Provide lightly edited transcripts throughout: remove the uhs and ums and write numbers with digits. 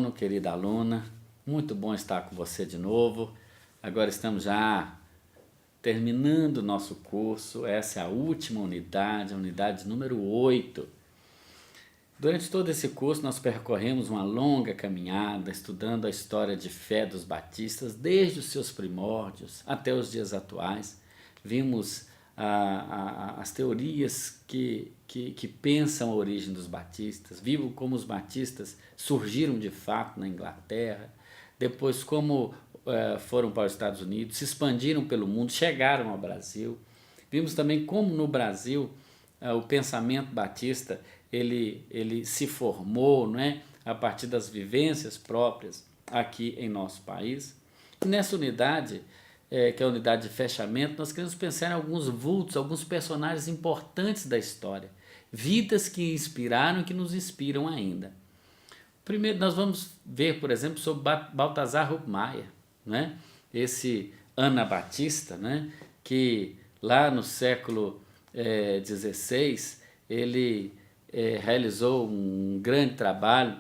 aluno, querida aluna, muito bom estar com você de novo. Agora estamos já terminando o nosso curso, essa é a última unidade, a unidade número 8. Durante todo esse curso nós percorremos uma longa caminhada, estudando a história de fé dos batistas, desde os seus primórdios até os dias atuais. Vimos as teorias que pensam a origem dos batistas, vimos como os batistas surgiram de fato na Inglaterra, depois como foram para os Estados Unidos, se expandiram pelo mundo, chegaram ao Brasil. Vimos também como no Brasil o pensamento batista ele se formou, não é, a partir das vivências próprias aqui em nosso país. E nessa unidade, que é a unidade de fechamento, nós queremos pensar em alguns vultos, alguns personagens importantes da história, vidas que inspiraram e que nos inspiram ainda. Primeiro nós vamos ver, por exemplo, sobre Balthasar Hubmaier, né? Esse anabatista, né? Que lá no século XVI ele realizou um grande trabalho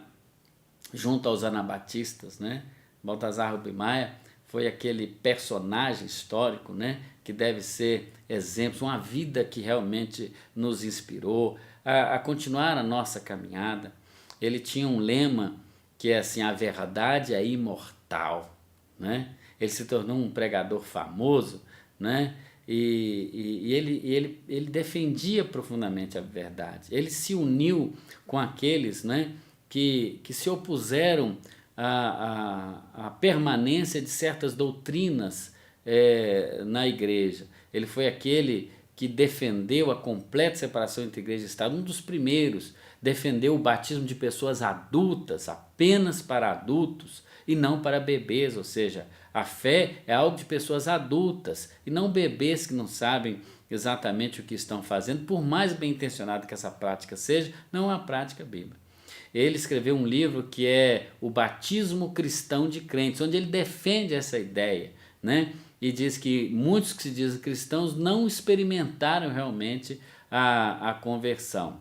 junto aos anabatistas, né? Balthasar Hubmaier foi aquele personagem histórico, né, que deve ser exemplo, uma vida que realmente nos inspirou a continuar a nossa caminhada. Ele tinha um lema que é assim: a verdade é imortal, né? Ele se tornou um pregador famoso, né? E ele defendia profundamente a verdade. Ele se uniu com aqueles, né, que se opuseram à permanência de certas doutrinas na igreja. Ele foi aquele que defendeu a completa separação entre igreja e Estado, um dos primeiros. Defendeu o batismo de pessoas adultas, apenas para adultos e não para bebês, ou seja, a fé é algo de pessoas adultas e não bebês que não sabem exatamente o que estão fazendo, por mais bem intencionado que essa prática seja, não é uma prática bíblica. Ele escreveu um livro que é O Batismo Cristão de Crentes, onde ele defende essa ideia, né? E diz que muitos que se dizem cristãos não experimentaram realmente a conversão.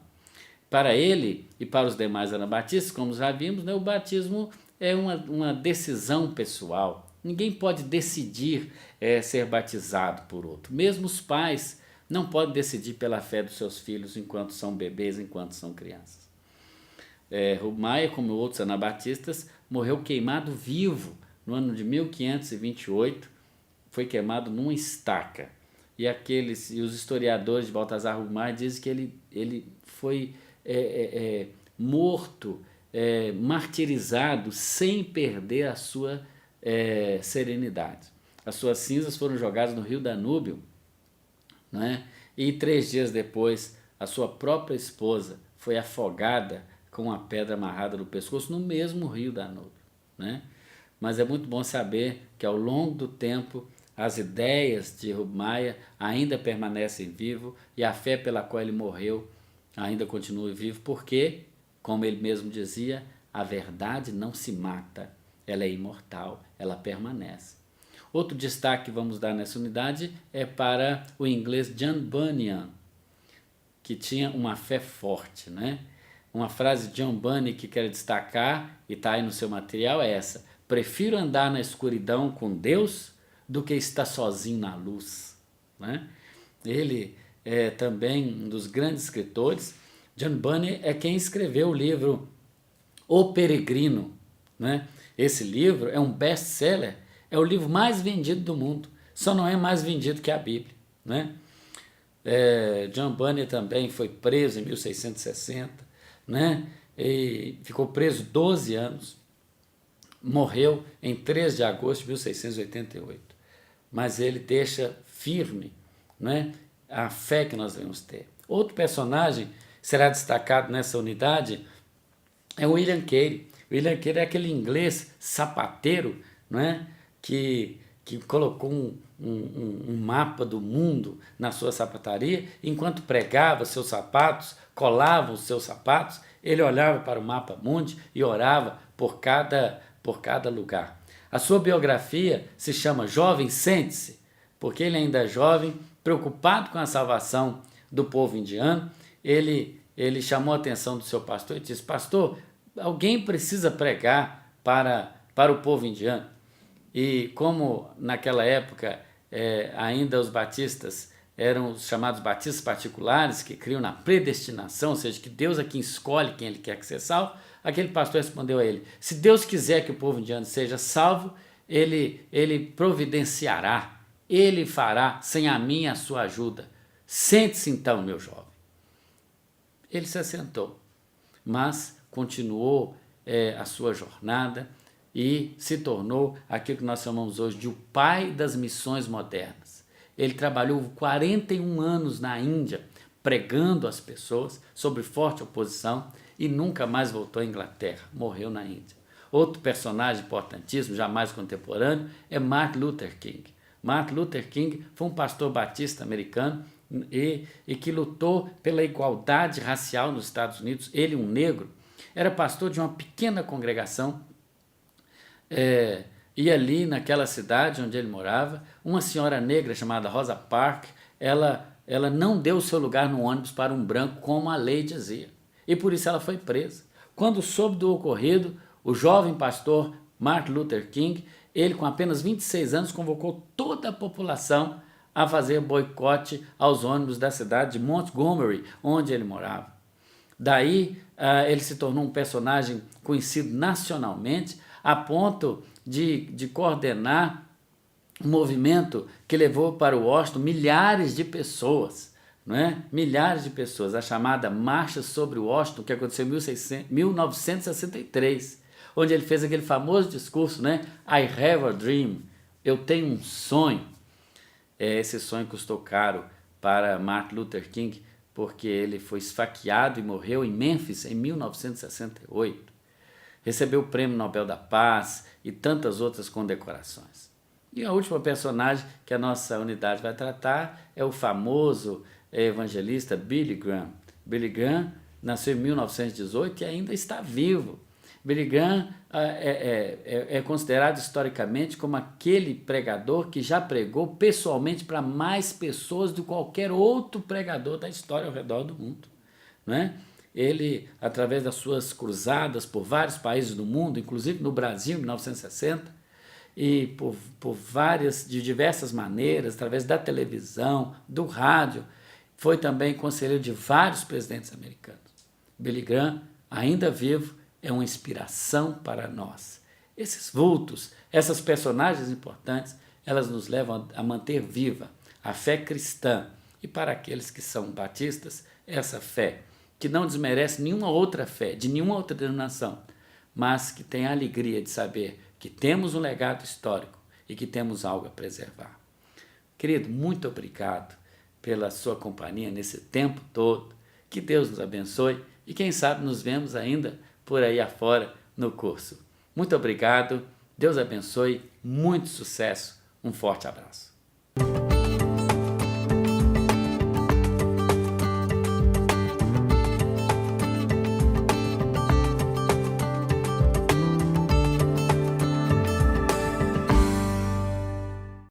Para ele e para os demais anabatistas, como já vimos, né, o batismo é uma decisão pessoal. Ninguém pode decidir ser batizado por outro. Mesmo os pais não podem decidir pela fé dos seus filhos enquanto são bebês, enquanto são crianças. Hubmaier, como outros anabatistas, morreu queimado vivo no ano de 1528, foi queimado numa estaca. E os historiadores de Balthasar Hubmaier dizem que ele foi morto, martirizado, sem perder a sua serenidade. As suas cinzas foram jogadas no rio Danúbio, né? E 3 dias depois, a sua própria esposa foi afogada com uma pedra amarrada no pescoço no mesmo rio Danúbio, né? Mas é muito bom saber que ao longo do tempo as ideias de Hubmaier ainda permanecem vivas e a fé pela qual ele morreu ainda continua vivo, porque, como ele mesmo dizia, a verdade não se mata, ela é imortal, ela permanece. Outro destaque que vamos dar nessa unidade é para o inglês John Bunyan, que tinha uma fé forte, né? Uma frase de John Bunyan que quero destacar, e está aí no seu material, é essa: prefiro andar na escuridão com Deus do que estar sozinho na luz, né? Ele é também um dos grandes escritores. John Bunyan é quem escreveu o livro O Peregrino, né? Esse livro é um best-seller, é o livro mais vendido do mundo, só não é mais vendido que a Bíblia, né? John Bunyan também foi preso em 1660, né? E ficou preso 12 anos, morreu em 3 de agosto de 1688, mas ele deixa firme, né, a fé que nós devemos ter. Outro personagem que será destacado nessa unidade é o William Carey. William Carey é aquele inglês sapateiro, né, que colocou um mapa do mundo na sua sapataria. Enquanto pregava seus sapatos, colava os seus sapatos, ele olhava para o mapa mundi e orava por cada lugar. A sua biografia se chama Jovem Sente-se, porque ele ainda é jovem, preocupado com a salvação do povo indiano. Ele chamou a atenção do seu pastor e disse: pastor, alguém precisa pregar para o povo indiano. E como naquela época ainda os batistas eram os chamados batistas particulares, que criam na predestinação, ou seja, que Deus é quem escolhe quem Ele quer que seja salvo, aquele pastor respondeu a ele: se Deus quiser que o povo indiano seja salvo, ele providenciará, Ele fará sem a minha a sua ajuda. Sente-se então, meu jovem. Ele se assentou, mas continuou a sua jornada e se tornou aquilo que nós chamamos hoje de o pai das missões modernas. Ele trabalhou 41 anos na Índia, pregando às pessoas sob forte oposição e nunca mais voltou à Inglaterra, morreu na Índia. Outro personagem importantíssimo, jamais contemporâneo, é Martin Luther King. Martin Luther King foi um pastor batista americano e que lutou pela igualdade racial nos Estados Unidos. Ele, um negro, era pastor de uma pequena congregação e ali naquela cidade onde ele morava, uma senhora negra chamada Rosa Parks, ela não deu o seu lugar no ônibus para um branco como a lei dizia, e por isso ela foi presa. Quando soube do ocorrido, o jovem pastor Martin Luther King, ele com apenas 26 anos, convocou toda a população a fazer boicote aos ônibus da cidade de Montgomery, onde ele morava. Daí ele se tornou um personagem conhecido nacionalmente, a ponto de coordenar um movimento que levou para Washington milhares de pessoas, não é? Milhares de pessoas, a chamada Marcha sobre Washington, que aconteceu em 1963, onde ele fez aquele famoso discurso, né? I have a dream, eu tenho um sonho. Esse sonho custou caro para Martin Luther King, porque ele foi esfaqueado e morreu em Memphis em 1968. Recebeu o Prêmio Nobel da Paz e tantas outras condecorações. E a última personagem que a nossa unidade vai tratar é o famoso evangelista Billy Graham. Billy Graham nasceu em 1918 e ainda está vivo. Billy Graham é considerado historicamente como aquele pregador que já pregou pessoalmente para mais pessoas do que qualquer outro pregador da história ao redor do mundo, né? Ele, através das suas cruzadas por vários países do mundo, inclusive no Brasil em 1960, e de diversas maneiras, através da televisão, do rádio, foi também conselheiro de vários presidentes americanos. Billy Graham, ainda vivo, é uma inspiração para nós. Esses vultos, essas personagens importantes, elas nos levam a manter viva a fé cristã. E para aqueles que são batistas, essa fé que não desmerece nenhuma outra fé, de nenhuma outra denominação, mas que tem a alegria de saber que temos um legado histórico e que temos algo a preservar. Querido, muito obrigado pela sua companhia nesse tempo todo. Que Deus nos abençoe e quem sabe nos vemos ainda por aí afora no curso. Muito obrigado, Deus abençoe, muito sucesso, um forte abraço.